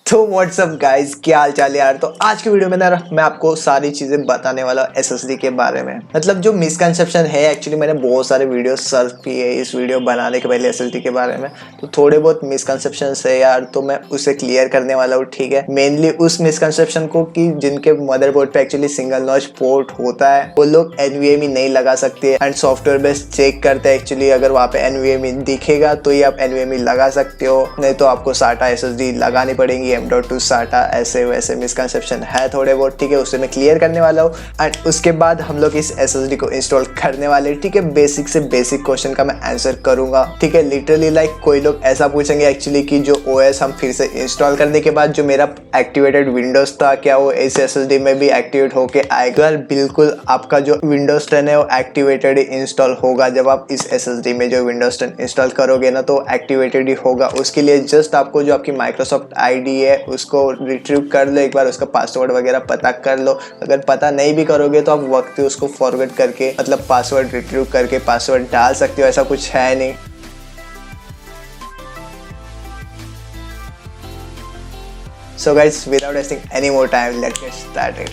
तो WhatsApp guys, क्या हाल चाल है यार। तो आज की वीडियो में ना मैं आपको सारी चीजें बताने वाला हूँ एसएसडी के बारे में। मतलब जो मिसकंसेप्शन है, एक्चुअली मैंने बहुत सारे वीडियो सर्च किए इस वीडियो बनाने के पहले एसएसडी के बारे में। तो थोड़े बहुत मिसकंसेप्शन है यार, तो मैं उसे क्लियर करने वाला हूँ। ठीक है, मेनली उस मिसकंसेप्शन को कि जिनके मदरबोर्ड पे एक्चुअली सिंगल नॉच पोर्ट होता है वो लोग एनवीएमई नहीं लगा सकते एंड सॉफ्टवेयर बेस्ड चेक करते हैं। एक्चुअली अगर वहाँ पे एनवीएमई दिखेगा तो ही आप एनवीएमई लगा सकते हो, नहीं तो आपको साटा एसएसडी लगानी पड़ेगी। M.2 साटा ऐसे वैसे मिसकंसेप्शन है थोड़े बहुत। ठीक है, उसे मैं क्लियर करने वाला हूँ एंड उसके बाद हम लोग इस एसएसडी को इंस्टॉल करने वाले। ठीक है, बेसिक से बेसिक क्वेश्चन का मैं आंसर करूंगा। ठीक है, लिटरली लाइक कोई लोग ऐसा पूछेंगे एक्चुअली कि जो ओएस हम फिर से इंस्टॉल करने के बाद जो मेरा एक्टिवेटेड विंडोज था, क्या वो इस एसएसडी में भी एक्टिवेट होके आएगा? बिल्कुल, आपका जो विंडोज 10 है वो एक्टिवेटेड इंस्टॉल होगा। जब आप इस एसएसडी में जो विंडोज 10 इंस्टॉल करोगे ना तो एक्टिवेटेड ही होगा। उसके लिए जस्ट आपको जो आपकी माइक्रोसॉफ्ट आईडी है उसको रिट्रीव कर लो, एक बार उसका पासवर्ड वगैरह पता कर लो। अगर पता नहीं भी करोगे तो आप वक्त पे उसको फॉरवर्ड करके मतलब पासवर्ड रिट्रीव करके पासवर्ड डाल सकते हो, ऐसा कुछ है नहीं। So guys, without wasting any more time, let's get started.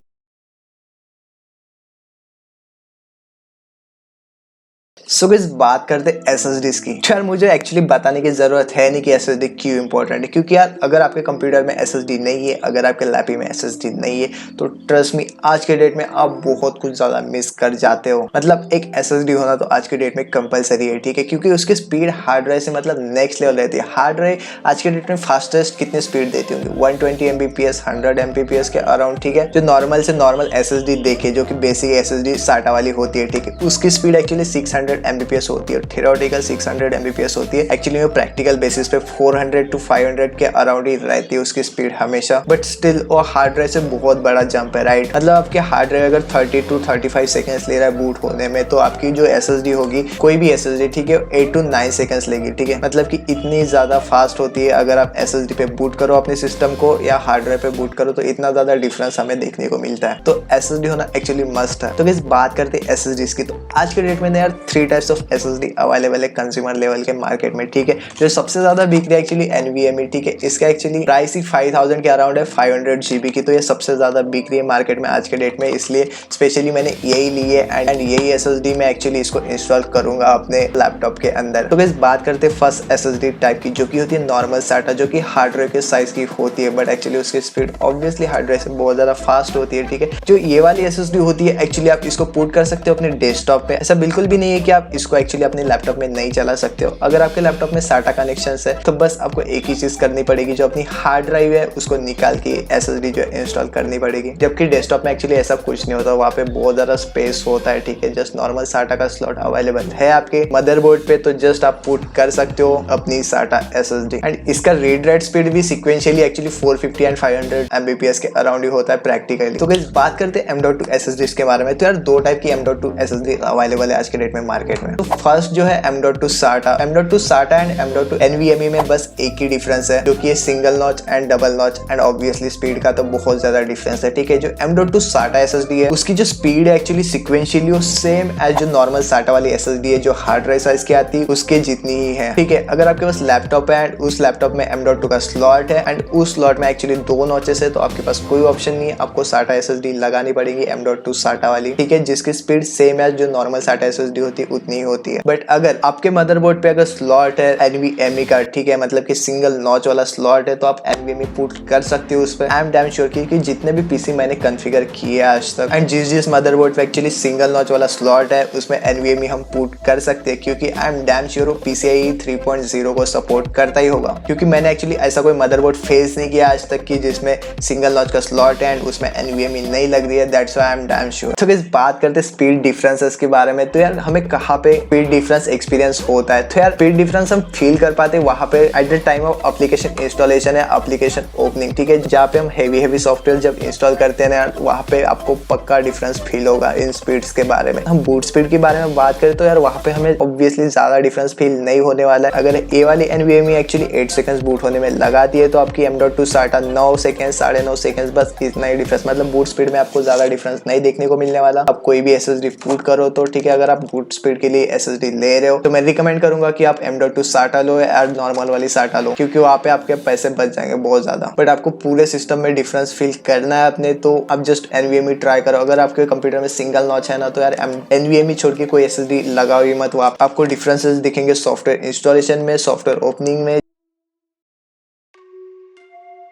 So guys, बात करते हैं एसएसडीज की। यार मुझे एक्चुअली बताने की जरूरत है नहीं कि एसएसडी क्यों इंपॉर्टेंट है, क्योंकि यार अगर आपके कंप्यूटर में एसएसडी नहीं है, अगर आपके लैपटॉप में एसएसडी नहीं है तो ट्रस्ट मी आज के डेट में आप बहुत कुछ ज्यादा मिस कर जाते हो। मतलब एक एसएसडी होना तो आज के डेट में कंपलसरी है। ठीक है, क्योंकि उसकी स्पीड हार्ड ड्राइव से मतलब नेक्स्ट लेवल रहती है। हार्ड ड्राइव आज के डेट में फास्टेस्ट कितनी स्पीड देती होंगी? 120 Mbps 100 Mbps के अराउंड। ठीक है, जो नॉर्मल से नॉर्मल एसएसडी देखे जो कि बेसिक एसएसडी साटा वाली होती है, ठीक है, उसकी स्पीड एक्चुअली 600 Mbps होती है। थियोरेटिकल 600 Mbps होती है। एक्चुअली में प्रैक्टिकल बेसिस पे 400 to 500 के अराउंड ही रहती है उसकी स्पीड हमेशा। बट स्टिल वो हार्ड ड्राइव से बहुत बड़ा जंप है, राइट? मतलब आपके हार्ड ड्राइव अगर 30 to 35 सेकंड्स ले रहा है बूट होने में, तो आपकी जो एसएसडी होगी, कोई भी एसएसडी, ठीक है, 8 to 9 सेकंड्स लेगी। ठीक है, मतलब कि इतनी ज्यादा फास्ट होती है। अगर आप एसएसडी पे बूट करो अपने सिस्टम को या हार्ड ड्राइव पे बूट करो तो इतना ज्यादा डिफरेंस हमें देखने को मिलता है। तो एसएसडी होना एक्चुअली मस्ट है। तो गाइस, बात करते हैं एसएसडीज की। तो आज के डेट में यार 3 टाइप्स ऑफ एसएसडी अवेलेबल है कंज्यूमर लेवल के मार्केट में। ठीक है, जो सबसे ज्यादा बिक रही है एक्चुअली एनवीएमई। ठीक है, इसका एक्चुअली प्राइस ही 5000 के अराउंड है, 500 GB की। तो ये सबसे ज्यादा बिक रही है मार्केट में आज के डेट में, इसलिए स्पेशली मैंने यही ली है एंड यही एसएसडी में एक्चुअली इसको इंस्टॉल करूंगा अपने लैपटॉप के अंदर। तो गाइस, बात करते हैं फर्स्ट एसएसडी टाइप की, जो कि होती है नॉर्मल साटा, जो कि हार्ड ड्राइव के साइज की होती है। बट एक्चुअली उसकी स्पीड ऑब्वियसली हार्ड ड्राइव से बहुत ज्यादा फास्ट होती है। ठीक है, जो ये वाली एसएसडी होती है एक्चुअली आप इसको पुट कर सकते हो अपने डेस्कटॉप पे। ऐसा बिल्कुल भी नहीं है कि आप इसको एक्चुअली अपने लैपटॉप में नहीं चला सकते हो। अगर आपके लैपटॉप में साटा कनेक्शन है तो बस आपको एक ही चीज करनी पड़ेगी, जो अपनी हार्ड ड्राइव है उसको निकाल के एसएसडी जो इंस्टॉल करनी पड़ेगी। जबकि डेस्कटॉप में एक्चुअली ऐसा कुछ नहीं होता, वहाँ पे बहुत ज्यादा स्पेस होता है। ठीक है, जस्ट नॉर्मल साटा का स्लॉट अवेलेबल है आपके मदरबोर्ड पे, तो जस्ट आप पुट कर सकते हो अपनी साटा एसएसडी। एंड इसका रीड राइट स्पीड भी सिक्वेंशियली एक्चुअली 450 एंड 500 Mbps के अराउंड ही होता है प्रैक्टिकली। तो गाइस, बात करते हैं M.2 एसएसडीज के बारे में। तो यार दो टाइप की M.2 एसएसडी अवेलेबल है आज के डेट में मार्केट में। तो फर्स्ट जो है M.2 साटा। M.2 साटा एंड M.2 NVMe में बस एक ही डिफरेंस है, जो कि ये single notch and double notch and obviously speed का तो बहुत ज्यादा डिफरेंस है। ठीक है, जो M.2 साटा एसएसडी है उसकी जो स्पीड है एक्चुअली सिक्वेंशियली सेम एज जो नॉर्मल साटा वाली एसएसडी है जो हार्ड ड्राइव साइज की आती है उसके जितनी ही है। ठीक है, अगर आपके पास लैपटॉप है एंड उस लैपटॉप में M.2 का स्लॉट है एंड उस स्लॉट में एक्चुअली 2 नॉचेस है, तो आपके पास कोई ऑप्शन नहीं है, आपको साटा एसएसडी लगानी पड़ेगी M.2 साटा वाली। ठीक है, जिसकी स्पीड सेम एज जो नॉर्मल साटा एसएसडी होती है उतनी ही होती है। बट अगर आपके मदरबोर्ड पे अगर स्लॉट है NVMe का, ठीक है, मतलब कि सिंगल नॉच वाला स्लॉट है, तो आप NVMe पुट कर सकते हो उस पर। आई एम डैम श्योर कि जितने भी पीसी मैंने कॉन्फ़िगर किए आज तक एंड जिस मदरबोर्ड पे एक्चुअली सिंगल नॉच वाला स्लॉट है उसमें NVMe हम पुट कर सकते हैं, क्योंकि I am damn sure PCIe 3.0 को सपोर्ट करता ही होगा। क्योंकि मैंने एक्चुअली ऐसा कोई मदरबोर्ड फेस नहीं किया आज तक कि जिसमें सिंगल नॉच का स्लॉट है एंड उसमें NVMe नहीं लग रही है। That's why I am damn sure. तो गाइस, बात करते हैं स्पीड डिफरेंसेस के बारे में। तो यार हमें कहाँ पे स्पीड डिफरेंस एक्सपीरियंस होता है? तो यार स्पीड डिफरेंस हम फील कर पाते हैं वहाँ पे at the time of application installation या एप्लीकेशन ओपनिंग। ठीक है, जहाँ पे हम हेवी सॉफ्टवेयर जब इंस्टॉल करते हैं ना, वहाँ पे आपको पक्का डिफरेंस फील होगा इन स्पीड्स के बारे में। हम बूट स्पीड के बारे में बात करें तो यार वहाँ पे हमें ऑब्वियसली ज्यादा डिफरेंस फील नहीं होने वाला है। अगर ये वाली NVMe एक्चुअली 8 सेकंड्स बूट होने में लगाती है तो आपकी M.2 साटा 9 सेकंड 9.5 सेकंड्स, बस इतना ही डिफरेंस। मतलब बूट स्पीड में आपको ज्यादा डिफरेंस नहीं देखने को मिलने वाला। अब कोई भी एसएसडी बूट करो तो ठीक है, अगर आप बूट स्पीड के लिए SSD ले रहे हो तो मैं रिकमेंड करूंगा कि आप M.2 SATA लो या नॉर्मल वाली SATA लो, क्योंकि वहाँ पे आपके पैसे बच जाएंगे बहुत ज्यादा। बट आपको पूरे सिस्टम में डिफरेंस फील करना है अपने, तो आप जस्ट NVMe ट्राई करो। अगर आपके कंप्यूटर में सिंगल नॉच है ना, तो यार NVMe छोड़ के कोई SSD लगाओ ही मत। आपको डिफरेंसेस दिखेंगे सॉफ्टवेयर इंस्टॉलेशन में, सॉफ्टवेयर ओपनिंग में।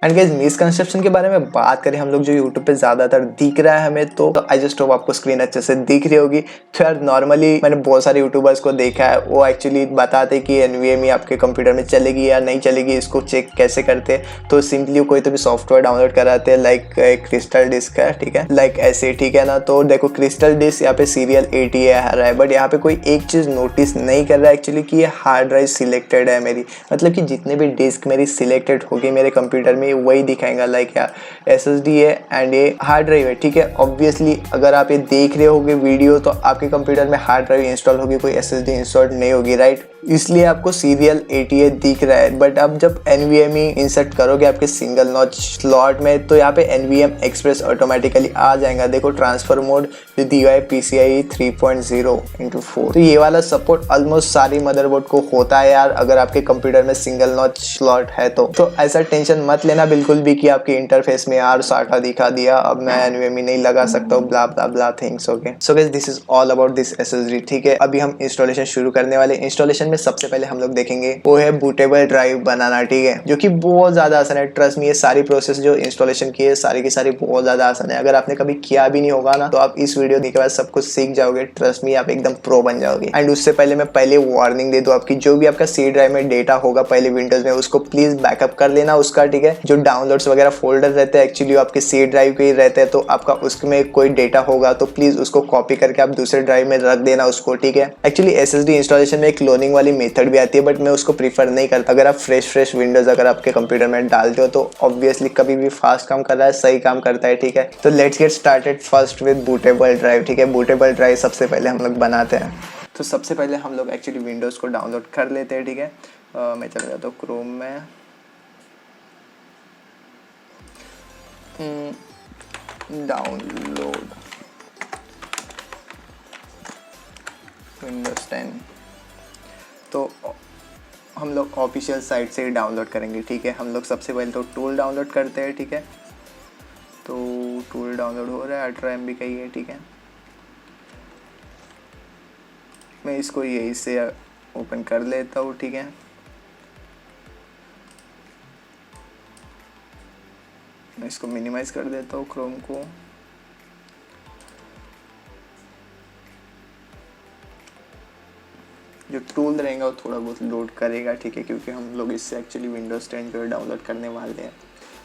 एंड गाइस मिसकंसेप्शन के बारे में बात करें हम लोग, जो यूट्यूब पे ज्यादातर दिख रहा है हमें, तो आई जस्ट होप आपको स्क्रीन अच्छे से दिख रही होगी। तो यार नॉर्मली मैंने बहुत सारे यूट्यूबर्स को देखा है, वो एक्चुअली बताते कि NVMe आपके कंप्यूटर में चलेगी या नहीं चलेगी, इसको चेक कैसे करते। तो सिंपली कोई तो भी सॉफ्टवेयर डाउनलोड कराते हैं, लाइक क्रिस्टल डिस्क है, ठीक है, लाइक ऐसे, ठीक है ना। तो देखो क्रिस्टल डिस्क यहाँ पे सीरियल 80 आ रहा है, बट यहाँ पे कोई एक चीज नोटिस नहीं कर रहा है एक्चुअली कि ये हार्ड ड्राइव सिलेक्टेड है मेरी, मतलब कि जितने भी डिस्क मेरी सिलेक्टेड होगी मेरे कंप्यूटर में वही दिखाएगा, लाइक यार SSD है एंड ये हार्ड ड्राइव है, ठीक है। ऑब्वियसली अगर आप ये देख रहे होगे वीडियो, तो आपके कंप्यूटर में हार्ड ड्राइव इंस्टॉल होगी, कोई SSD इंस्टॉल नहीं होगी, राइट। इसलिए आपको सीरियल 80 दिख रहा है। बट अब जब NVMe इंसर्ट करोगे आपके सिंगल नॉच स्लॉट में, तो यहाँ पे NVMe एक्सप्रेस ऑटोमेटिकली आ जाएगा। देखो ट्रांसफर मोड जो दिया है PCIe 3.0/4, तो ये वाला सपोर्ट ऑलमोस्ट सारी मदरबोर्ड को होता है यार, अगर आपके कंप्यूटर में सिंगल नॉच स्लॉट है तो ऐसा टेंशन मत लेना बिल्कुल भी कि आपके इंटरफेस में यार SATA दिखा दिया, अब मैं NVMe नहीं लगा सकता हूँ, blah blah blah things. Okay so guys this is all about this SSD, ठीक है। अभी हम इंस्टॉलेशन शुरू करने वाले। इंस्टॉलेशन में सबसे पहले हम लोग देखेंगे वो है बूटेबल ड्राइव बनाना, ठीक है, जो कि बहुत ज्यादा आसान है। ट्रस्ट में ये सारी प्रोसेस जो इंस्टॉलेशन की है सारी की सारी बहुत ज्यादा आसान है। अगर आपने कभी किया भी नहीं होगा ना, तो आप इस वीडियो देखने के बाद सब कुछ सीख जाओगे। ट्रस्ट में आप एकदम प्रो बन जाओगे। एंड उससे पहले मैं पहले वार्निंग दे दूं आपकी, जो भी आपका C ड्राइव में डेटा होगा पहले विंडोज में, उसको प्लीज बैकअप कर लेना उसका, ठीक है। जो डाउनलोड्स वगैरह फोल्डर रहते हैं एक्चुअली आपके C ड्राइव के ही रहते हैं, तो आपका उसमें कोई डेटा होगा तो प्लीज उसको कॉपी करके आप दूसरे ड्राइव में रख देना उसको, ठीक है। एक्चुअली SSD इंस्टॉलेशन में एक क्लोनिंग वाली मेथड भी आती है, बट मैं उसको प्रीफर नहीं करता। अगर आप फ्रेश विंडोज अगर आपके कंप्यूटर में डालते हो, तो ऑब्वियसली कभी भी फास्ट काम कर रहा है, सही काम करता है, ठीक है। तो let's get started first with bootable drive, ठीक है। बूटेबल ड्राइव सबसे पहले हम लोग बनाते हैं। तो सबसे पहले हम लोग एक्चुअली विंडोज को डाउनलोड कर लेते हैं, ठीक है। मैं चला जाता हूँ क्रोम में, डाउनलोड विंडोज 10, तो हम लोग ऑफिशियल साइट से ही डाउनलोड करेंगे, ठीक है। हम लोग सबसे पहले तो टूल डाउनलोड करते हैं, ठीक है। तो टूल डाउनलोड हो रहा है, 18 MB का ही है, ठीक है। मैं इसको यही से ओपन कर लेता हूँ, ठीक है। मैं इसको मिनिमाइज कर देता हूँ क्रोम को। जो टूल रहेगा वो थोड़ा बहुत लोड करेगा, ठीक है, क्योंकि हम लोग इससे एक्चुअली विंडोज 10 जो है डाउनलोड करने वाले हैं।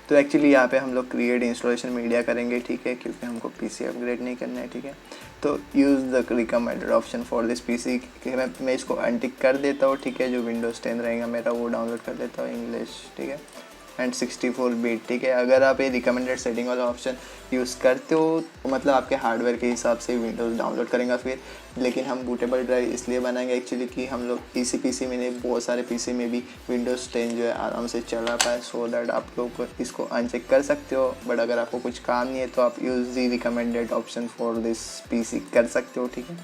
तो एक्चुअली यहाँ पे हम लोग क्रिएट इंस्टॉलेशन मीडिया करेंगे, ठीक है, क्योंकि हमको PC अपग्रेड नहीं करना है, ठीक है। तो use the recommended option for this PC, मैं इसको अनटिक कर देता हूँ, ठीक है। जो विंडोज 10 रहेगा मेरा वो डाउनलोड कर लेता हूँ, इंग्लिश, ठीक है, एंड 64 बिट, ठीक है। अगर आप ये रिकमेंडेड सेटिंग वाला ऑप्शन यूज़ करते हो, तो मतलब आपके हार्डवेयर के हिसाब से विंडोज़ डाउनलोड करेंगे फिर। लेकिन हम बूटेबल ड्राइव इसलिए बनाएंगे एक्चुअली कि हम लोग इसी PC में नहीं, बहुत सारे PC में भी विंडोज़ 10 जो है आराम से चल रहा है, सो दैट आप लोग इसको अनचेक कर सकते हो। बट अगर आपको कुछ काम नहीं है तो आप use the recommended option for this PC कर सकते हो, ठीक है।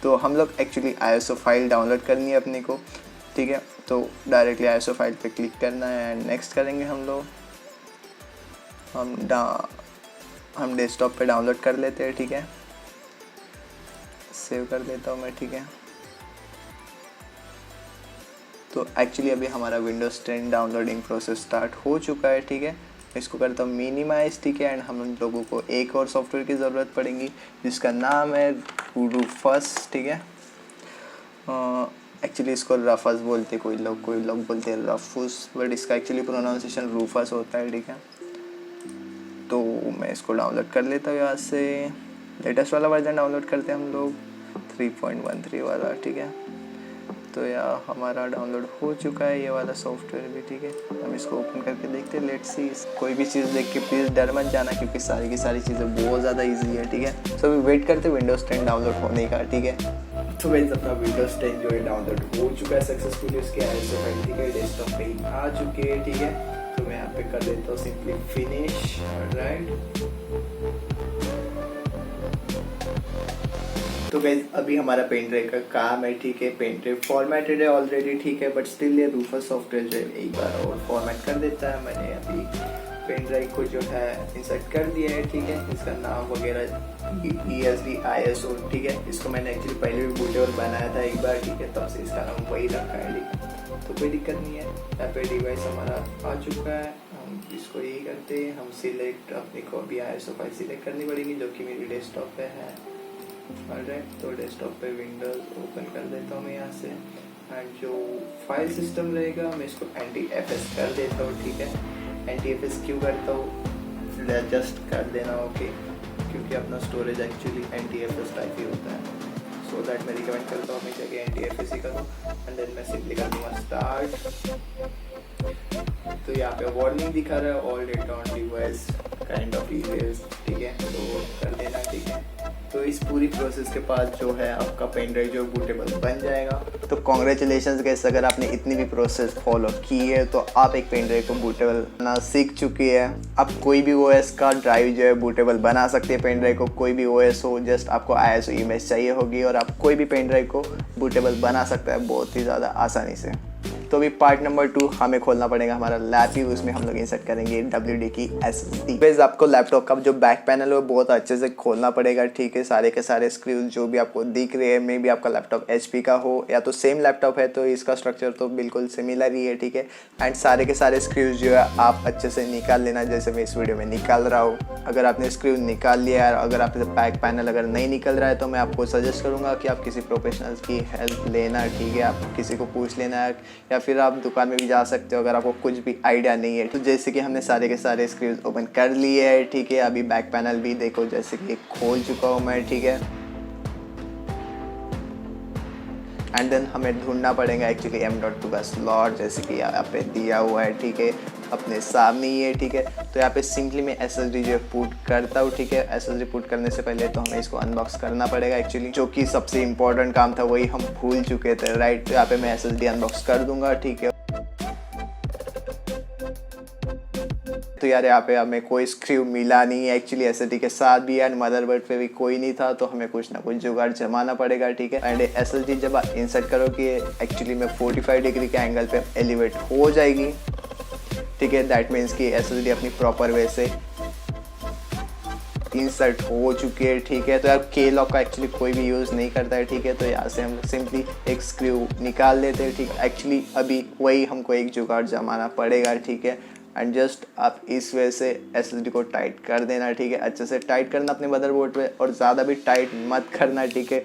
तो हम लोग एक्चुअली ISO फाइल डाउनलोड करनी है अपने को, ठीक है। तो डायरेक्टली ISO फाइल पे क्लिक करना है एंड नेक्स्ट करेंगे हम लोग। हम डेस्कटॉप पे डाउनलोड कर लेते हैं, ठीक है। सेव कर देता हूँ मैं, ठीक है। तो एक्चुअली अभी हमारा विंडोज 10 डाउनलोडिंग प्रोसेस स्टार्ट हो चुका है, ठीक है। इसको करता हूँ मिनिमाइज, ठीक है। एंड हम लोगों को एक और सॉफ्टवेयर की ज़रूरत पड़ेगी जिसका नाम है रूफस, ठीक है। एक्चुअली इसको रफस बोलते कोई लोग बोलते हैं रफूस, बट इसका एक्चुअली प्रोनाउंसिएशन रूफस होता है, ठीक है। तो मैं इसको डाउनलोड कर लेता हूँ यहाँ से। लेटेस्ट वाला वर्जन डाउनलोड करते हैं हम लोग, 3.13 वाला, ठीक है। तो यार हमारा डाउनलोड हो चुका है ये वाला सॉफ्टवेयर भी, ठीक है। हम इसको ओपन करके देखते हैं, लेट्स सी। कोई भी चीज़ देख के प्लीज़ डर मत जाना, क्योंकि सारी की सारी चीज़ें बहुत ज़्यादा ईजी है, ठीक है। सो अभी वेट करते विंडोज़ 10 डाउनलोड होने का, ठीक है। तो गाइस अपना विंडोज 10 जो है डाउनलोड हो चुका है सक्सेसफुली, उसके ISO फाइल, ठीक है, डेस्कटॉप पे ही आ चुके हैं, ठीक है। तो मैं यहाँ पे कर देता हूँ सिंपली फिनिश, राइट। तो गाइस अभी हमारा पेन ड्राइव का काम है, ठीक है। पेन ड्राइव फॉर्मेटेड है ऑलरेडी, ठीक है, बट स्टिल ये रूफस सॉफ्टवेयर जो है एक बार और फॉर्मेट कर देता है। मैंने अभी पेन ड्राइव को जो है इंसर्ट कर दिया है, ठीक है। इसका नाम वगैरह ESD ISO, ठीक है। इसको मैंने एक्चुअली पहले भी बूटेबल बनाया था एक बार, ठीक है, तब से इसका नाम वही रखा है, ठीक है। तो कोई दिक्कत नहीं है। यहाँ पे डिवाइस हमारा आ चुका है। हम इसको यही करते हैं, हम सिलेक्ट अपने को अभी ISO फाइल सिलेक्ट करनी पड़ेगी जो कि मेरी डेस्कटॉप पे है। ऑलराइट, तो डेस्कटॉप पे विंडोज ओपन कर देता हूँ मैं यहाँ से। एंड जो फाइल सिस्टम रहेगा मैं इसको NTFS कर देता हूँ, ठीक है। NTFS क्यों करता हूँ, जस्ट कर देना, ओके, क्योंकि अपना स्टोरेज एक्चुअली NTFS टाइप ही होता है। सो दैट मैं रिकमेंड करता हूँ हमेशा कि NTFS ही करो। एंड देन मैं सिंपली कर दूँगा स्टार्ट। तो यहाँ पे वार्निंग दिखा रहा है all data on device kind of erase, ठीक है, तो कर देना, ठीक है। तो इस पूरी प्रोसेस के बाद जो है आपका पेन ड्राइव जो बूटेबल बन जाएगा। तो कॉन्ग्रेचुलेशंस गाइस, अगर आपने इतनी भी प्रोसेस फॉलो की है तो आप एक पेन ड्राइव को बूटेबल बनाना सीख चुकी है। आप कोई भी OS का ड्राइव जो है बूटेबल बना सकते हैं। पेन ड्राइव को कोई भी OS हो, जस्ट आपको ISO इमेज चाहिए होगी और आप कोई भी पेन ड्राइव को बूटेबल बना सकते हैं बहुत ही ज़्यादा आसानी से। तो अभी पार्ट नंबर 2 हमें खोलना पड़ेगा हमारा लैपी, उसमें हम लोग इंसर्ट करेंगे WD की SSD। बेस आपको लैपटॉप का जो बैक पैनल है वो बहुत अच्छे से खोलना पड़ेगा, ठीक है। सारे के सारे स्क्रूज जो भी आपको दिख रहे हैं, मे भी आपका लैपटॉप HP का हो या तो सेम लैपटॉप है तो इसका स्ट्रक्चर तो बिल्कुल सिमिलर ही है, ठीक है। एंड सारे के सारे स्क्रूज जो है आप अच्छे से निकाल लेना, जैसे मैं इस वीडियो में निकाल रहा हूँ। अगर आपने स्क्रू निकाल लिया है, अगर आपसे बैक पैनल अगर नहीं निकल रहा है तो मैं आपको सजेस्ट करूँगा कि आप किसी प्रोफेशनल की हेल्प लेना, ठीक है। आप किसी को पूछ लेना या फिर आप दुकान में भी जा सकते हो अगर आपको कुछ भी आइडिया नहीं है। तो जैसे कि हमने सारे के सारे स्क्रूज ओपन कर लिए हैं, ठीक है। अभी बैक पैनल भी देखो जैसे कि खोल चुका हूँ मैं, ठीक है। एंड देन हमें ढूंढना पड़ेगा एक्चुअली M.2 का स्लॉट, जैसे कि यहाँ पे दिया हुआ है, ठीक है, अपने सामने ही है, ठीक है। तो यहाँ पे सिंपली मैं SSD जो है पुट करता हूँ, ठीक है। SSD पुट करने से पहले तो हमें इसको अनबॉक्स करना पड़ेगा एक्चुअली, जो कि सबसे इम्पोर्टेंट काम था वही हम भूल चुके थे, राइट। तो यहाँ पे मैं SSD अनबॉक्स कर दूंगा, ठीक है। तो यार यहाँ पे हमें कोई स्क्रू मिला नहीं है एक्चुअली, SSD के साथ भी एंड मदरबोर्ड पे भी कोई नहीं था, तो हमें कुछ ना कुछ जुगाड़ जमाना पड़ेगा, ठीक है। एंड SSD जब आप इंसर्ट करोगे एक्चुअली में 45 डिग्री के एंगल पे एलिवेट हो जाएगी, ठीक है। दैट मीन्स कि SSD अपनी प्रॉपर वे से इंसर्ट हो चुकी है, ठीक है। तो यार K-लॉक का एक्चुअली कोई भी यूज़ नहीं करता है, ठीक है। तो यहाँ से हम सिंपली एक स्क्रू निकाल लेते हैं, ठीक है। एक्चुअली अभी वही हमको एक जुगाड़ जमाना पड़ेगा, ठीक है। एंड जस्ट आप इस वे से SSD को टाइट कर देना, ठीक है। अच्छे से टाइट करना अपने मदरबोर्ड पे, और ज़्यादा भी टाइट मत करना, ठीक है।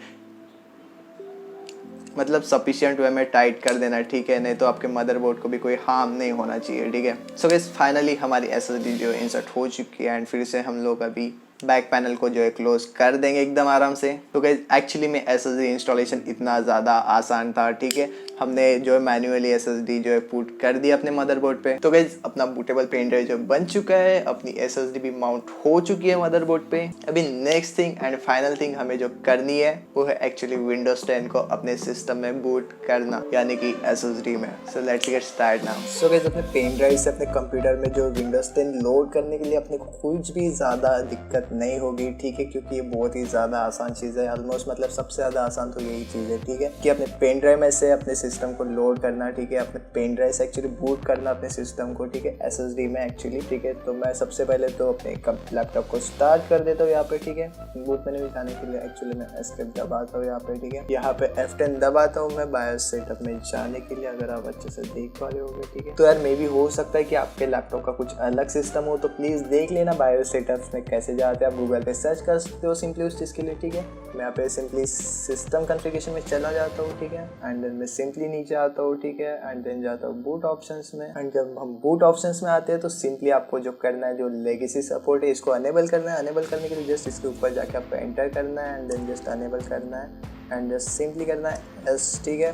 मतलब सफिशिएंट वे में टाइट कर देना, ठीक है, नहीं तो आपके मदरबोर्ड को भी कोई हार्म नहीं होना चाहिए, ठीक है। सो गाइस फाइनली हमारी SSD जो इंसर्ट हो चुकी है एंड फिर से हम लोग अभी बैक पैनल को जो है क्लोज कर देंगे एकदम आराम से। तो गाइस एक्चुअली में SSD इंस्टॉलेशन इतना ज़्यादा आसान था, ठीक है। हमने जो है मैन्युअली SSD जो है पुट कर दिया अपने मदरबोर्ड पे। तो गाइस अपना बूटेबल पेन ड्राइव जो बन चुका है, अपनी SSD भी माउंट हो चुकी है मदरबोर्ड पे। अभी next thing and final thing हमें जो करनी है वो है एक्चुअली विंडोज 10 को अपने सिस्टम में बूट करना, यानी कि SSD में। So let's get start now. So guys अपने पेन ड्राइव से अपने कंप्यूटर में जो विंडोज 10 लोड करने के लिए अपने को कुछ भी ज़्यादा दिक्कत नहीं होगी, ठीक है, क्योंकि ये बहुत ही ज़्यादा आसान चीज़ है। ऑलमोस्ट मतलब सबसे ज़्यादा आसान तो यही चीज़ है, ठीक है, कि अपने पेन ड्राइव में से अपने सिस्टम को लोड करना, ठीक है। अपने पेन ड्राइव से एक्चुअली बूट करना अपने सिस्टम को, ठीक है, SSD में एक्चुअली, ठीक है। तो मैं सबसे पहले तो अपने लैपटॉप को स्टार्ट कर देता हूँ यहाँ पे, ठीक है। बूट मेन्यू में जाने के लिए एक्चुअली मैं एस्केप दबाता हूँ यहाँ पे, ठीक है। यहाँ पे F10 दबाता हूँ मैं बायोस सेटअप में जाने के लिए, अगर आप अच्छे से देख पा रहे होगे, ठीक है। तो यार मे भी हो सकता है कि आपके लैपटॉप का कुछ अलग सिस्टम हो, तो प्लीज़ देख लेना बायोस सेटअप में कैसे जाते हैं। आप गूगल पे सर्च कर सकते हो सिंपली उस चीज़ के लिए, ठीक है। मैं यहाँ पे सिंपली सिस्टम कॉन्फ़िगरेशन में चला जाता हूँ, ठीक है। एंड देन मैं सिंपली नीचे आता हूँ, ठीक है। एंड देन जाता हूँ बूट ऑप्शंस में। एंड जब हम बूट ऑप्शंस में आते हैं तो सिंपली आपको जो करना है, जो लेगेसी सपोर्ट है इसको अनेबल करना है। अनेबल करने के लिए जस्ट इसके ऊपर जाके आपको एंटर करना है एंड देन जस्ट अनेबल करना है एंड जस्ट सिंपली करना है एस, ठीक है।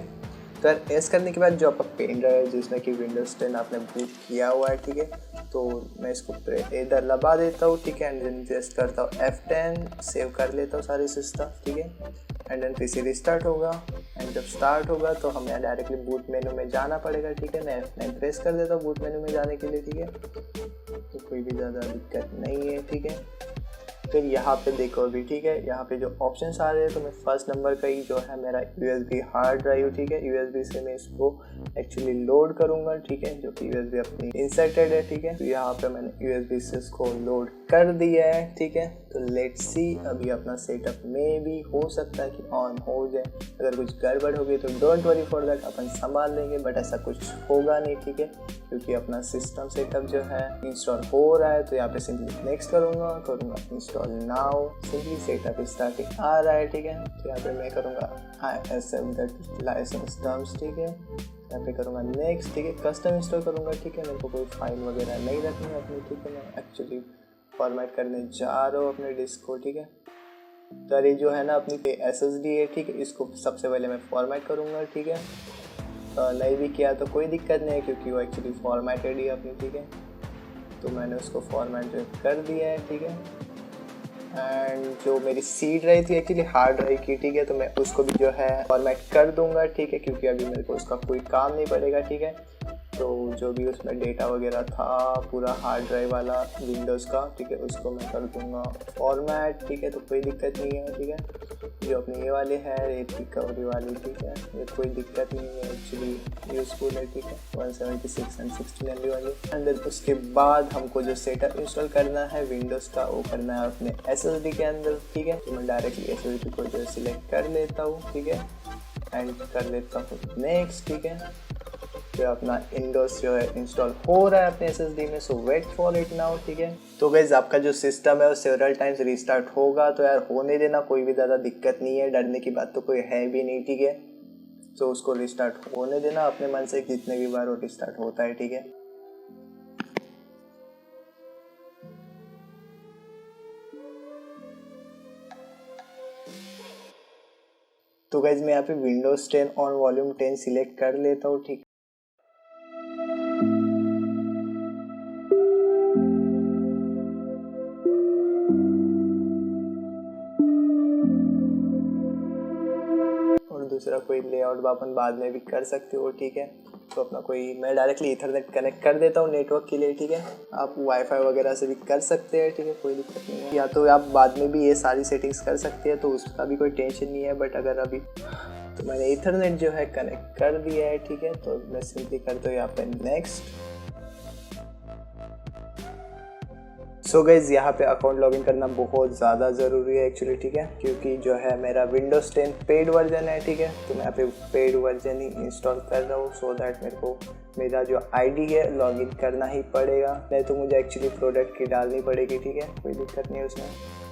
तो यार एस करने के बाद जो आपका पेन ड्राइव है जिसमें कि विंडोज 10 आपने बूट किया हुआ है, ठीक है, तो मैं इसको इधर लगा देता हूँ, ठीक है। एंड देन जस्ट करता हूँ F10, सेव कर लेता हूँ सारी सिस्टम, ठीक है। एंड देन PC रिस्टार्ट होगा एंड जब स्टार्ट होगा तो हमें डायरेक्टली बूट मेनू में जाना पड़ेगा, ठीक है। मैं F9 प्रेस कर देता हूँ बूट मेनू में जाने के लिए, ठीक है। तो कोई भी ज़्यादा दिक्कत नहीं है, ठीक है। फिर यहाँ पे देखो अभी, ठीक है, यहाँ पे जो ऑप्शंस आ रहे हैं तो मैं फर्स्ट नंबर का ही जो है मेरा USB हार्ड ड्राइव, ठीक है, USB से मैं इसको एक्चुअली लोड करूँगा, ठीक है, जो कि USB अपनी इंसर्टेड है, ठीक है। तो यहाँ पे मैंने USB से इसको लोड कर दिया है, ठीक है। तो लेट्स सी, अभी अपना सेटअप में भी हो सकता है कि ऑन हो जाए। अगर कुछ गड़बड़ होगी तो डोंट वरी फॉर दैट, अपन संभाल लेंगे, बट ऐसा कुछ होगा नहीं, ठीक है, क्योंकि अपना सिस्टम सेटअप जो है इंस्टॉल हो रहा है। तो यहाँ पे सिंपली नेक्स्ट करूँगा install now, simply setup starting आ रहा है, ठीक है। तो यहाँ पे मैं करूँगा I accept that license terms, ठीक है। यहाँ पे करूँगा नेक्स्ट, ठीक है, कस्टम इंस्टॉल करूँगा, ठीक है। मेरे को कोई फाइल वगैरह नहीं रखनी है अपनी, ठीक है। मैं एक्चुअली फॉर्मेट करने जा रहा हूँ अपने डिस्क को, ठीक है। तो ये जो है ना अपनी SSD है, ठीक है, इसको सबसे पहले मैं फॉर्मेट करूँगा, ठीक है। नहीं भी किया तो कोई दिक्कत नहीं है, क्योंकि वो एक्चुअली फॉर्मेटेड ही अपनी, ठीक है। तो मैंने उसको फॉर्मेट कर दिया है, ठीक है। एंड जो मेरी सी ड्राइव थी एक्चुअली हार्ड ड्राइव की, ठीक है, तो मैं उसको भी जो है फॉर्मेट कर दूंगा, ठीक है, क्योंकि अभी मेरे को उसका कोई काम नहीं पड़ेगा, ठीक है। तो जो भी उसमें डेटा वगैरह था पूरा हार्ड ड्राइव वाला विंडोज़ का, ठीक है, उसको मैं कर दूंगा फॉर्मेट, ठीक है। तो कोई दिक्कत नहीं है, ठीक है। जो अपने ये वाले है रेट रिकवरी वाली, ठीक है, ये कोई दिक्कत नहीं है, एक्चुअली यूज़फुल है, ठीक है। 176 एंड 16 MB वाली। एंड उसके बाद हमको जो सेटअप इंस्टॉल करना है विंडोज़ का, वो करना है अपने SSD के अंदर, ठीक है। तो मैं डायरेक्टली SSD को जो सिलेक्ट कर लेता हूँ, ठीक है, एंड कर लेता हूँ नेक्स्ट, ठीक है। तो अपना विंडोज़ जो है इंस्टॉल हो रहा है अपने SSD में, सो वेट फॉर इट नाउ, ठीक है। तो गाइस आपका जो सिस्टम है वो सेवरल टाइम्स रिस्टार्ट होगा, तो यार होने देना, कोई भी ज़्यादा दिक्कत नहीं है, डरने की बात तो कोई है भी नहीं, ठीक है। तो उसको रिस्टार्ट होने देना अपने मन से, जितने भी बार वो रिस्टार्ट होता है, ठीक है। तो गाइस मैं यहाँ पे विंडोज़ 10 ऑन वॉल्यूम 10 सिलेक्ट कर लेता हूँ, ठीक। दूसरा कोई लेआउट अपन बाद में भी कर सकते हो, ठीक है। तो अपना कोई मैं डायरेक्टली ईथरनेट कनेक्ट कर देता हूँ नेटवर्क के लिए, ठीक है। आप वाईफाई वगैरह से भी कर सकते हैं, ठीक है, कोई दिक्कत नहीं है। या तो आप बाद में भी ये सारी सेटिंग्स कर सकते हैं, तो उसका भी कोई टेंशन नहीं है। बट अगर अभी तो मैंने ईथरनेट जो है कनेक्ट कर दिया है, ठीक है। तो मैं सिंपली करता हूँ यहाँ पे नेक्स्ट। सो गाइज यहाँ पे अकाउंट लॉगिन करना बहुत ज़्यादा ज़रूरी है एक्चुअली, ठीक है, क्योंकि जो है मेरा विंडोज़ 10 पेड वर्जन है, ठीक है। तो मैं यहाँ पे पेड वर्जन ही इंस्टॉल कर रहा हूँ, सो दैट मेरे को मेरा जो आईडी है लॉगिन करना ही पड़ेगा, नहीं तो मुझे एक्चुअली प्रोडक्ट की डालनी पड़ेगी, ठीक है, कोई दिक्कत नहीं है उसमें।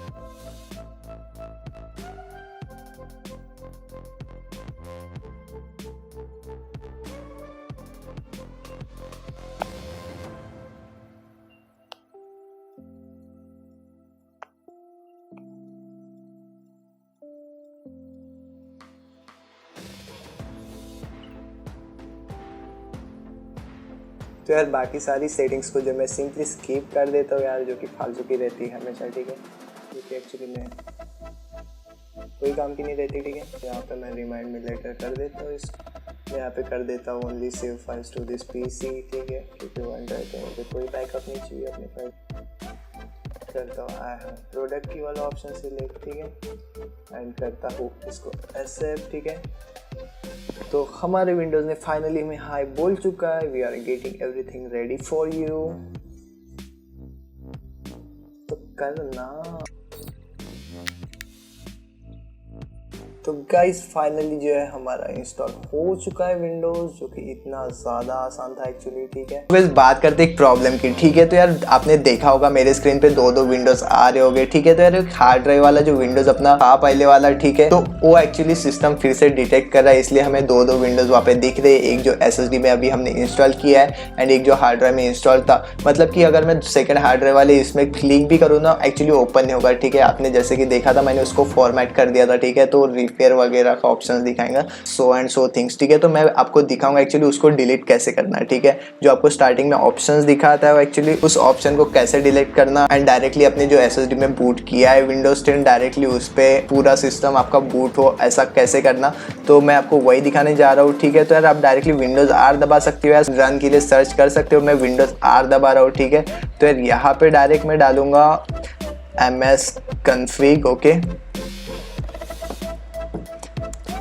तो यार बाकी सारी सेटिंग्स को जो मैं सिंपली स्किप कर देता हूँ यार, जो कि फालतू की रहती है हमेशा, ठीक है, क्योंकि एक्चुअली मैं कोई काम की नहीं रहती, ठीक है। यहाँ पे मैं रिमाइंड में लेटर कर देता हूँ इसको। मैं यहाँ पे कर देता हूँ only save files to this PC, ठीक है, क्योंकि वन ड्राइव पे मुझे कोई बैकअप नहीं चाहिए अपनी फाइल। करता हूँ आई हैव प्रोडक्ट की वाला ऑप्शन सिलेक्ट, ठीक है, एंड करता हूँ इसको एक्सेप्ट, ठीक है। तो हमारे विंडोज़ ने फाइनली में हाई बोल चुका है, we are getting everything ready for you. तो करना तो गाइस फाइनली जो है हमारा इंस्टॉल हो चुका है विंडोज़, जो कि इतना ज़्यादा आसान था एक्चुअली, ठीक है। बस बात करते एक प्रॉब्लम की, ठीक है। तो यार आपने देखा होगा मेरे स्क्रीन पे दो विंडोज़ आ रहे होंगे, ठीक है। तो यार हार्ड ड्राइव वाला जो विंडोज़ अपना था पहले वाला, ठीक है, तो वो एक्चुअली सिस्टम फिर से डिटेक्ट कर रहा है, इसलिए हमें दो विंडोज़ वहाँ पे दिख रहे हैं। एक जो SSD में अभी हमने इंस्टॉल किया है एंड एक जो हार्ड ड्राइव में इंस्टॉल था। मतलब कि अगर मैं सेकेंड हार्ड ड्राइव वाले इसमें क्लिक भी करूँ ना, एक्चुअली ओपन नहीं होगा, ठीक है। आपने जैसे कि देखा था, मैंने उसको फॉर्मेट कर दिया था, ठीक है। तो रिपेयर वगैरह का ऑप्शन दिखाएंगा, सो एंड सो थिंग्स, ठीक है। तो मैं आपको दिखाऊंगा एक्चुअली उसको डिलीट कैसे करना है, ठीक है। जो आपको स्टार्टिंग में ऑप्शंस दिखाता है, वो एक्चुअली उस ऑप्शन को कैसे डिलीट करना एंड डायरेक्टली अपने जो SSD में बूट किया है विंडोज़ 10 डायरेक्टली उस पर पूरा सिस्टम आपका बूट हो, ऐसा कैसे करना, तो मैं आपको वही दिखाने जा रहा हूँ, ठीक है। तो यार आप डायरेक्टली विंडोज़ R दबा सकते हो, यार रन के लिए सर्च कर सकते हो, मैं विंडोज़ R दबा रहा हूँ, ठीक है। तो यार यहाँ पे डायरेक्ट मैं डालूंगा MS कन्फिग, ओके,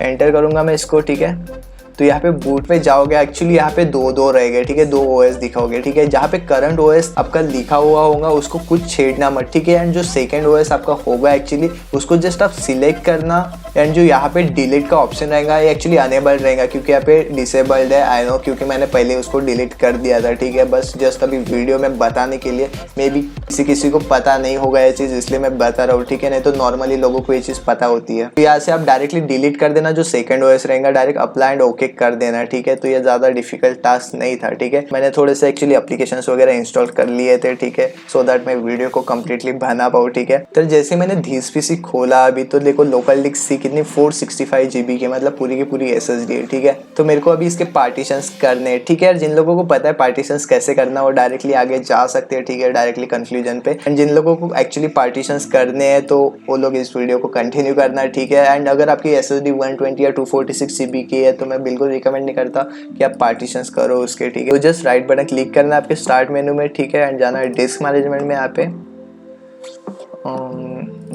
एंटर करूंगा मैं इसको, ठीक है। तो यहाँ पे बूट पे जाओगे, एक्चुअली यहाँ पे दो रहेंगे, ठीक है, 2 OS दिखाओगे, ठीक है। जहाँ पे करंट OS आपका लिखा हुआ होगा उसको कुछ छेड़ना मत, ठीक है। एंड जो सेकंड OS आपका होगा एक्चुअली उसको जस्ट आप सिलेक्ट करना। एंड जो यहाँ पे डिलीट का ऑप्शन रहेगा ये एक्चुअली अनेबल्ड रहेगा, क्योंकि यहाँ पे डिसेबल्ड है, आई नो, क्योंकि मैंने पहले उसको डिलीट कर दिया था, ठीक है। बस जस्ट अभी वीडियो में बताने के लिए, मे बी किसी को पता नहीं होगा ये चीज़, इसलिए मैं बता रहा हूँ, ठीक है। नहीं तो नॉर्मली लोगों को ये चीज़ पता होती है। तो यहाँ से आप डायरेक्टली डिलीट कर देना जो सेकंड OS रहेगा, डायरेक्ट अप्लाई एंड ओके कर देना, ठीक है। तो ये ज़्यादा डिफिकल्ट टास्क नहीं था, ठीक है। मैंने थोड़े से एक्चुअली एप्लीकेशंस वगैरह इंस्टॉल कर लिए थे, ठीक है, सो दैट मैं वीडियो को कंप्लीटली बना पाऊँ, ठीक है। तो जैसे मैंने धीस पीसी खोला अभी, तो देखो लोकल डिस्क सी कितनी 465 GB की, मतलब पूरी की पूरी SSD है, ठीक है। तो मेरे को अभी इसके पार्टीशंस करने हैं, ठीक है। जिन लोगों को पता है पार्टीशंस कैसे करना वो डायरेक्टली आगे जा सकते हैं, ठीक है, डायरेक्टली कंक्लूजन पे। एंड जिन लोगों को एक्चुअली पार्टीशंस करने हैं तो वो लोग इस वीडियो को कंटिन्यू करना, ठीक है। एंड अगर आपकी SSD 120 या 246 GB की है तो मैं बिल्कुल रिकमेंड नहीं करता कि आप पार्टीशंस करो उसके, ठीक है। तो जस्ट राइट बटन क्लिक करना है आपके स्टार्ट मेनू में, ठीक है। एंड जाना है डिस्क मैनेजमेंट में, यहाँ पे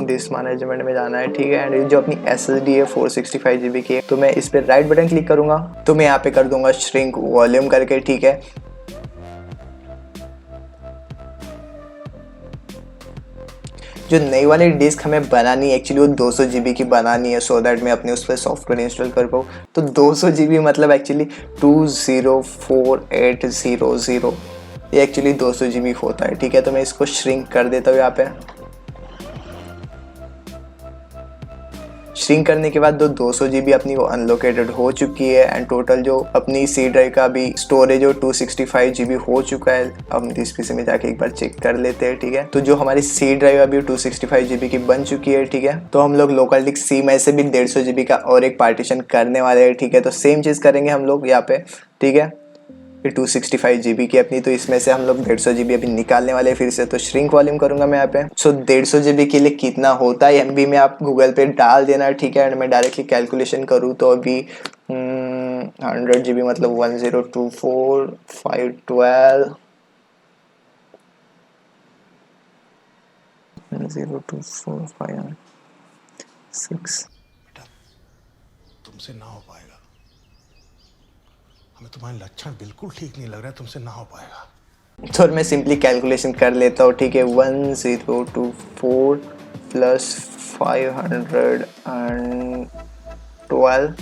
डिस्क मैनेजमेंट में जाना है, ठीक है। एंड जो अपनी SSD है 465 GB की है, तो मैं इस पर राइट बटन क्लिक करूंगा, तो मैं यहाँ पे कर दूंगा श्रिंक वॉल्यूम करके, ठीक है। जो नई वाली डिस्क हमें बनानी है एक्चुअली वो 200 GB की बनानी है, सो दैट मैं अपने उस पर सॉफ्टवेयर इंस्टॉल कर पाऊँ। तो 200 GB मतलब एक्चुअली 204800, ये एक्चुअली 200 GB होता है, ठीक है। तो मैं इसको श्रिंक कर देता हूँ यहाँ पे। श्रिंक करने के बाद 200 GB अपनी वो अनलोकेटेड हो चुकी है। एंड टोटल जो अपनी सी ड्राइव का भी स्टोरेज हो 265 GB हो चुका है। अब इस पीसी में जाके एक बार चेक कर लेते हैं, ठीक है। तो जो हमारी सी ड्राइव अभी 265 GB की बन चुकी है, ठीक है। तो हम लोग लोकल डिस्क सी में से भी 150 GB का और एक पार्टीशन करने वाले हैं, ठीक है। तो सेम चीज़ करेंगे हम लोग यहाँ पे, ठीक है। 265 GB की अपनी, तो इसमें से हम लोग 150 GB अभी निकालने वाले हैं फिर से। तो श्रिंक वॉल्यूम करूंगा मैं यहाँ पे। सो 150 GB के लिए कितना होता है MB में आप गूगल पे डाल देना, ठीक है। एंड मैं डायरेक्टली कैलकुलेशन करूँ तो अभी 100 GB मतलब 1024512 1024506। तुमसे ना हो पाएगा, हमें तुम्हारे लक्षण बिल्कुल ठीक नहीं लग रहा है, तुमसे ना हो पाएगा। तो मैं सिंपली कैलकुलेशन कर लेता हूँ, ठीक है। 1024 प्लस 512,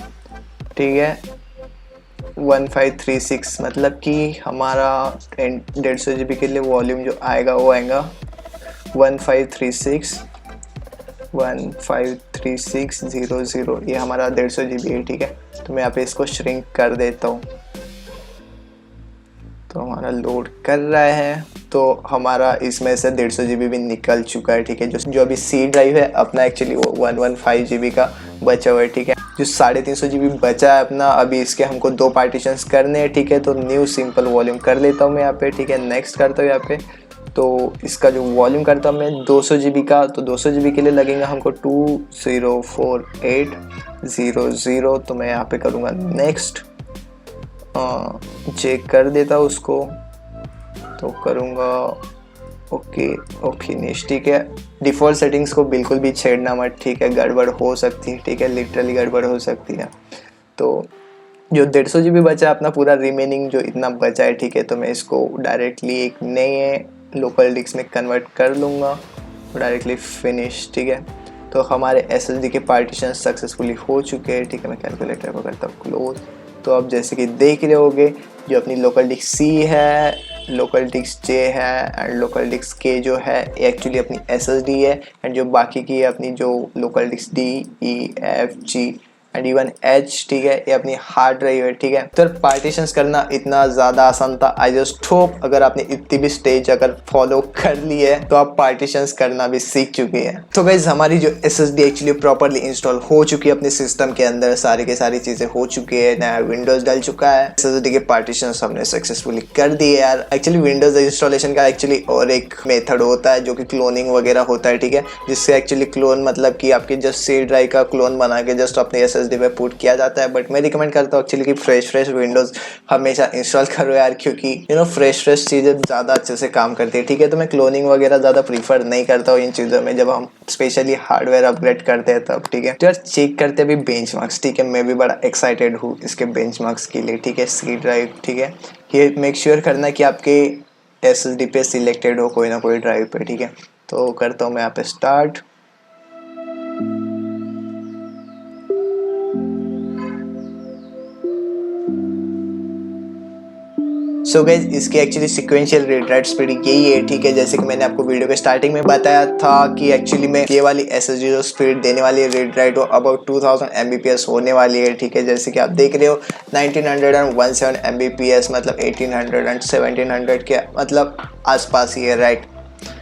ठीक है, 1536, मतलब कि हमारा 150 GB के लिए वॉल्यूम जो आएगा वो आएगा 1536 ये हमारा 150 GB है, ठीक है। तो मैं यहाँ पे इसको श्रिंक कर देता हूँ। तो हमारा लोड कर रहा है, तो हमारा इसमें से 150 GB भी निकल चुका है, ठीक है। जो अभी सी ड्राइव है अपना एक्चुअली वो 115 GB का बचा हुआ है, ठीक है। जो 350 GB बचा है अपना, अभी इसके हमको 2 पार्टीशंस करने हैं, ठीक है। तो न्यू सिंपल वॉल्यूम कर लेता हूँ मैं यहाँ पे, ठीक है। नेक्स्ट करता हूँ यहाँ पे। तो इसका जो वॉल्यूम करता हूँ मैं 200 GB का, तो 200 GB के लिए लगेगा हमको 204800। तो मैं यहाँ पे करूँगा नेक्स्ट, चेक कर देता उसको, तो करूँगा ओके फिनिश, ठीक है। डिफ़ॉल्ट सेटिंग्स को बिल्कुल भी छेड़ना मत, ठीक है, गड़बड़ हो सकती है, ठीक है, लिटरली गड़बड़ हो सकती है। तो जो 150 GB बचा अपना पूरा रिमेनिंग जो इतना बचा है, ठीक है। तो मैं इसको डायरेक्टली एक नए लोकल डिस्क में कन्वर्ट कर लूँगा, डायरेक्टली फिनिश, ठीक है। तो हमारे SSD के पार्टीशन सक्सेसफुली हो चुके हैं, ठीक है। मैं कैलकुलेटर को करता हूँ क्लोज। तो अब जैसे कि देख रहे होगे जो अपनी लोकल डिस्क C है, लोकल डिस्क J है एंड लोकल डिस्क K जो है एक्चुअली अपनी SSD है। एंड जो बाकी की है अपनी जो local disk D, E, F, G and even H, ठीक है, ये अपनी हार्ड ड्राइव है, ठीक है। तो पार्टीशंस करना इतना ज़्यादा आसान था। आई जस्ट होप अगर आपने इतनी भी स्टेज अगर फॉलो कर ली है तो आप पार्टीशंस करना भी सीख चुके हैं। तो गाइस हमारी जो SSD एक्चुअली प्रॉपरली इंस्टॉल हो चुकी है अपने सिस्टम के अंदर, सारी के सारी चीज़ें हो चुकी है, नया विंडोज़ डल चुका है, SSD के पार्टीशंस हमने सक्सेसफुली कर दिए यार। एक्चुअली विंडोज़ इंस्टॉलेशन का एक्चुअली और एक मेथड होता है जो कि क्लोनिंग वगैरह होता है, ठीक है, जिससे एक्चुअली क्लोन मतलब कि आपके जस्ट सी ड्राइव का क्लोन बना के जस्ट अपने SSD SSD पे पुट किया जाता है, बट मैं रिकमेंड करता हूँ एक्चुअली कि फ्रेश विंडोज हमेशा इंस्टॉल करो यार, क्योंकि फ्रेश चीज़ें ज़्यादा अच्छे से काम करती है। ठीक है, तो मैं क्लोनिंग वगैरह ज़्यादा प्रीफर नहीं करता हूँ इन चीज़ों में, जब हम स्पेशली हार्डवेयर अपग्रेड करते हैं तब। ठीक है, तो यार चेक करते हैं अभी बेंचमार्क्स। ठीक है, मैं भी बड़ा एक्साइटेड हूँ इसके बेंचमार्क्स के लिए। ठीक है, सी ड्राइव। ठीक है, ये मेक श्योर करना कि आपके SSD पे सिलेक्टेड हो कोई ना कोई ड्राइव पे। ठीक है, तो करता हूँ मैं यहाँ पे स्टार्ट। सो गाइस, इसकी actually sequential read write speed यही है। ठीक है, जैसे कि मैंने आपको वीडियो के स्टार्टिंग में बताया था कि एक्चुअली में ये वाली SSD जो स्पीड देने वाली है रीड राइट वो अबाउट 2000 Mbps होने वाली है। ठीक है, जैसे कि आप देख रहे हो 1917 Mbps, मतलब 1800 एंड 1700 के मतलब आसपास ही है, राइट।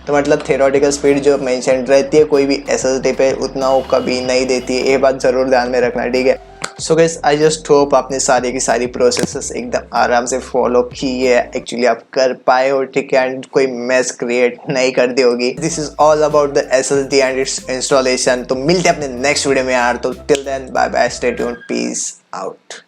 तो मतलब थ्योरेटिकल स्पीड जो मेंशन रहती है कोई भी SSD पे उतना वो कभी नहीं देती है, ये बात ज़रूर ध्यान में रखना। ठीक है, so guys I just hope आपने सारी की सारी प्रोसेसेस एकदम आराम से फॉलो की है, एक्चुअली आप कर पाए हो। ठीक है, एंड कोई मेस क्रिएट नहीं कर दी होगी। This is all about the SSD and its installation. तो मिलते हैं अपने नेक्स्ट वीडियो में यार, तो till then bye bye, stay tuned, peace out.